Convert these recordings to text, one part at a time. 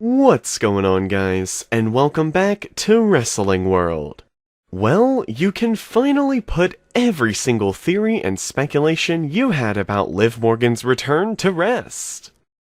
What's going on, guys, and welcome back to Wrestling World. Well, you can finally put every single theory and speculation you had about Liv Morgan's return to rest.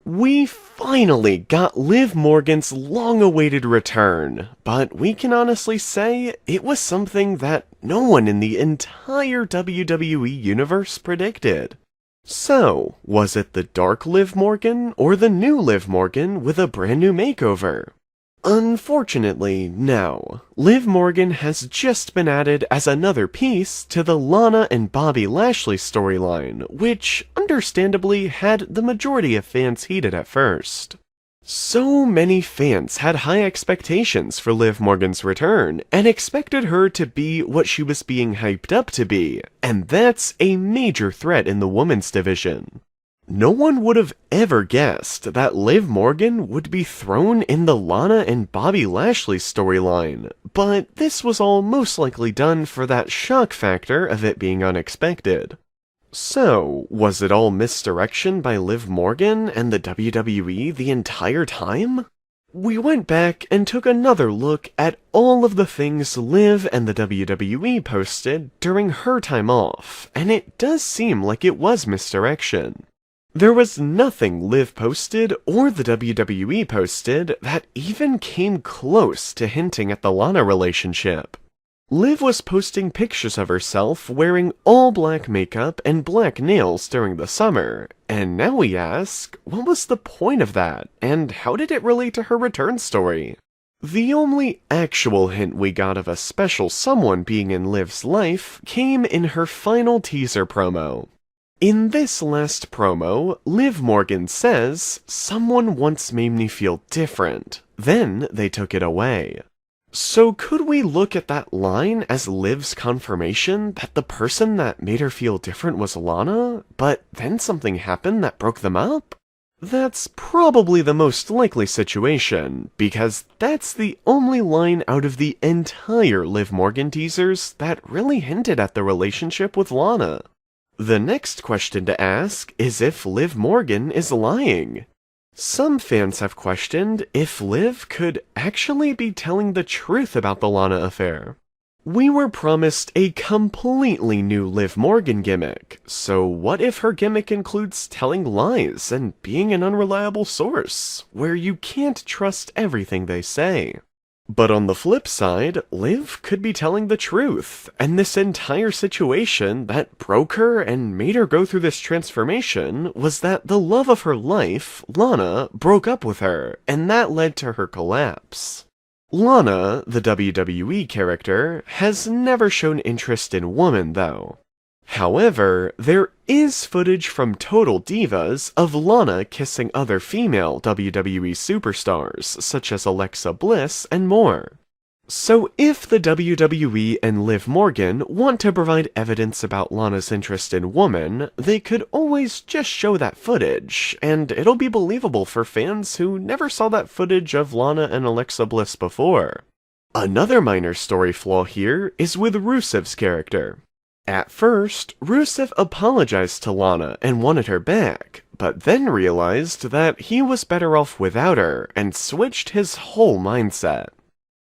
We finally got Liv Morgan's long-awaited return, but we can honestly say it was something that no one in the entire WWE universe predicted. So, was it the dark Liv Morgan or the new Liv Morgan with a brand new makeover? Unfortunately, no. Liv Morgan has just been added as another piece to the Lana and Bobby Lashley storyline, which understandably had the majority of fans heated at first. So many fans had high expectations for Liv Morgan's return, and expected her to be what she was being hyped up to be, and that's a major threat in the women's division. No one would have ever guessed that Liv Morgan would be thrown in the Lana and Bobby Lashley storyline, but this was all most likely done for that shock factor of it being unexpected. So, was it all misdirection by Liv Morgan and the WWE the entire time? We went back and took another look at all of the things Liv and the WWE posted during her time off, and it does seem like it was misdirection. There was nothing Liv posted or the WWE posted that even came close to hinting at the Lana relationship. Liv was posting pictures of herself wearing all black makeup and black nails during the summer, and now we ask, what was the point of that, and how did it relate to her return story? The only actual hint we got of a special someone being in Liv's life came in her final teaser promo. In this last promo, Liv Morgan says, "Someone once made me feel different, then they took it away." So could we look at that line as Liv's confirmation that the person that made her feel different was Lana, but then something happened that broke them up? That's probably the most likely situation, because that's the only line out of the entire Liv Morgan teasers that really hinted at the relationship with Lana. The next question to ask is if Liv Morgan is lying. Some fans have questioned if Liv could actually be telling the truth about the Lana affair. We were promised a completely new Liv Morgan gimmick, so what if her gimmick includes telling lies and being an unreliable source, where you can't trust everything they say? But on the flip side, Liv could be telling the truth, and this entire situation that broke her and made her go through this transformation was that the love of her life, Lana, broke up with her, and that led to her collapse. Lana, the WWE character, has never shown interest in women, though. However, there is footage from Total Divas of Lana kissing other female WWE superstars, such as Alexa Bliss and more. So if the WWE and Liv Morgan want to provide evidence about Lana's interest in women, they could always just show that footage, and it'll be believable for fans who never saw that footage of Lana and Alexa Bliss before. Another minor story flaw here is with Rusev's character. At first, Rusev apologized to Lana and wanted her back, but then realized that he was better off without her and switched his whole mindset.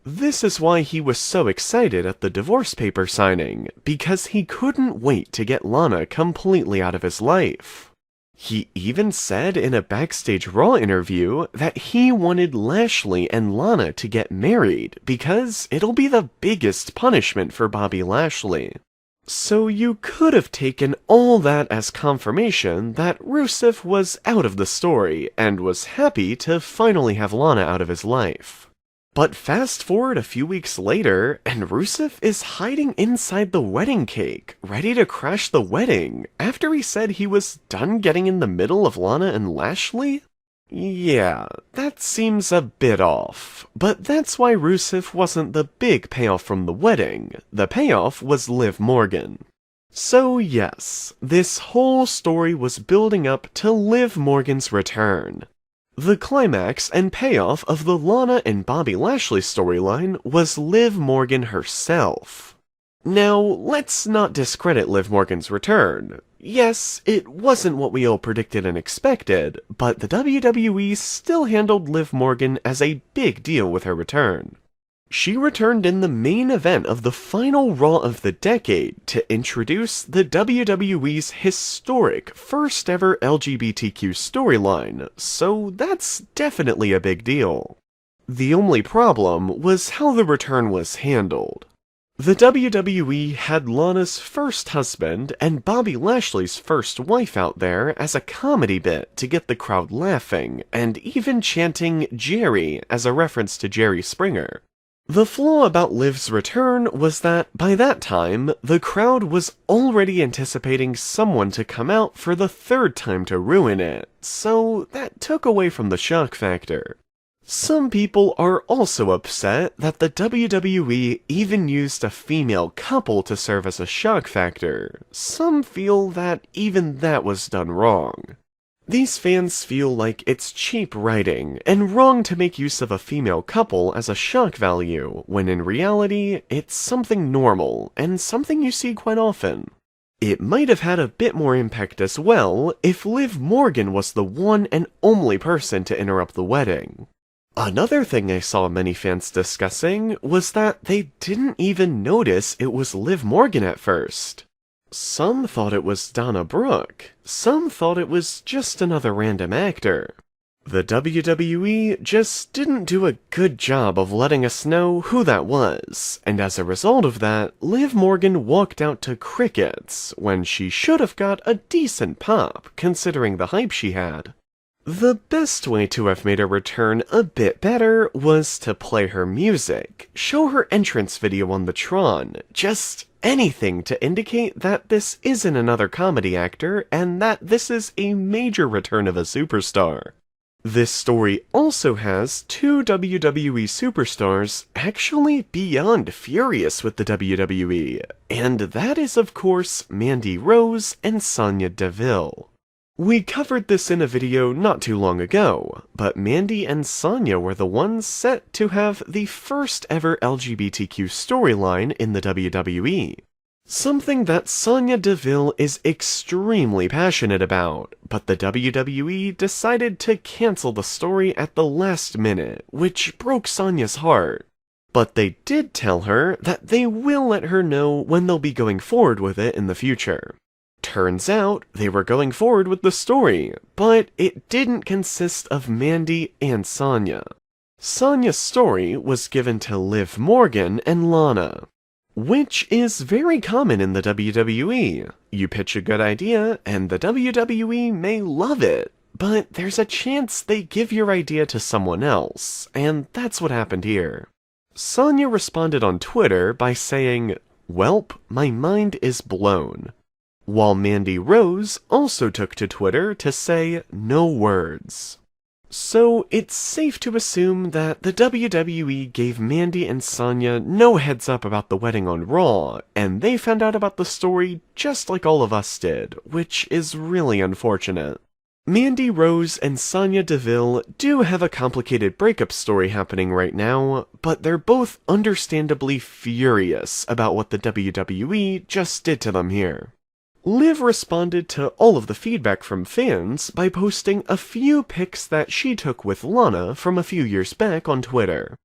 This is why he was so excited at the divorce paper signing, because he couldn't wait to get Lana completely out of his life. He even said in a Backstage Raw interview that he wanted Lashley and Lana to get married because it'll be the biggest punishment for Bobby Lashley. So you could have taken all that as confirmation that Rusev was out of the story and was happy to finally have Lana out of his life. But fast forward a few weeks later, and Rusev is hiding inside the wedding cake, ready to crash the wedding, after he said he was done getting in the middle of Lana and Lashley? Yeah, that seems a bit off, but that's why Rusev wasn't the big payoff from the wedding. The payoff was Liv Morgan. So yes, this whole story was building up to Liv Morgan's return. The climax and payoff of the Lana and Bobby Lashley storyline was Liv Morgan herself. Now, let's not discredit Liv Morgan's return. Yes, it wasn't what we all predicted and expected, but the WWE still handled Liv Morgan as a big deal with her return. She returned in the main event of the final Raw of the decade to introduce the WWE's historic first ever LGBTQ storyline, so that's definitely a big deal. The only problem was how the return was handled. The WWE had Lana's first husband and Bobby Lashley's first wife out there as a comedy bit to get the crowd laughing, and even chanting Jerry as a reference to Jerry Springer. The flaw about Liv's return was that, by that time, the crowd was already anticipating someone to come out for the third time to ruin it, so that took away from the shock factor. Some people are also upset that the WWE even used a female couple to serve as a shock factor. Some feel that even that was done wrong. These fans feel like it's cheap writing, and wrong to make use of a female couple as a shock value, when in reality, it's something normal, and something you see quite often. It might have had a bit more impact as well if Liv Morgan was the one and only person to interrupt the wedding. Another thing I saw many fans discussing was that they didn't even notice it was Liv Morgan at first. Some thought it was Donna Brooke, some thought it was just another random actor. The WWE just didn't do a good job of letting us know who that was, and as a result of that, Liv Morgan walked out to crickets when she should have got a decent pop considering the hype she had. The best way to have made her return a bit better was to play her music, show her entrance video on the Tron, just anything to indicate that this isn't another comedy actor and that this is a major return of a superstar. This story also has two WWE superstars actually beyond furious with the WWE, and that is of course Mandy Rose and Sonya Deville. We covered this in a video not too long ago, but Mandy and Sonya were the ones set to have the first ever LGBTQ storyline in the WWE. Something that Sonya Deville is extremely passionate about, but the WWE decided to cancel the story at the last minute, which broke Sonya's heart. But they did tell her that they will let her know when they'll be going forward with it in the future. Turns out, they were going forward with the story, but it didn't consist of Mandy and Sonya. Sonya's story was given to Liv Morgan and Lana, which is very common in the WWE. You pitch a good idea, and the WWE may love it, but there's a chance they give your idea to someone else, and that's what happened here. Sonya responded on Twitter by saying, "Welp, my mind is blown," while Mandy Rose also took to Twitter to say no words. So it's safe to assume that the WWE gave Mandy and Sonya no heads up about the wedding on Raw, and they found out about the story just like all of us did, which is really unfortunate. Mandy Rose and Sonya Deville do have a complicated breakup story happening right now, but they're both understandably furious about what the WWE just did to them here. Liv responded to all of the feedback from fans by posting a few pics that she took with Lana from a few years back on Twitter.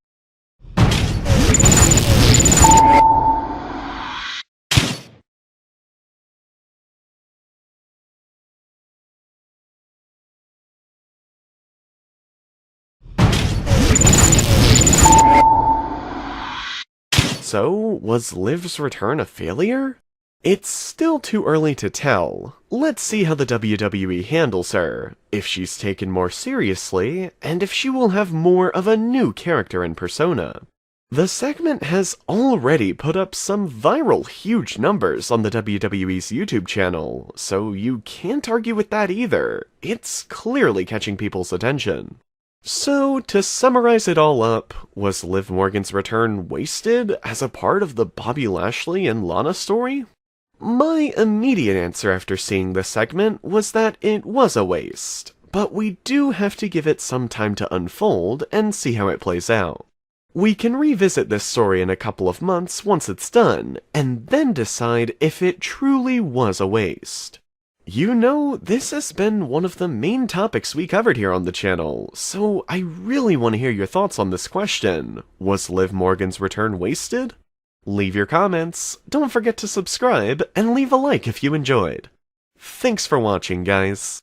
So, was Liv's return a failure? It's still too early to tell. Let's see how the WWE handles her, if she's taken more seriously, and if she will have more of a new character and persona. The segment has already put up some viral huge numbers on the WWE's YouTube channel, so you can't argue with that either. It's clearly catching people's attention. So, to summarize it all up, was Liv Morgan's return wasted as a part of the Bobby Lashley and Lana story? My immediate answer after seeing this segment was that it was a waste, but we do have to give it some time to unfold and see how it plays out. We can revisit this story in a couple of months once it's done, and then decide if it truly was a waste. You know, this has been one of the main topics we covered here on the channel, so I really want to hear your thoughts on this question. Was Liv Morgan's return wasted? Leave your comments, don't forget to subscribe, and leave a like if you enjoyed. Thanks for watching, guys.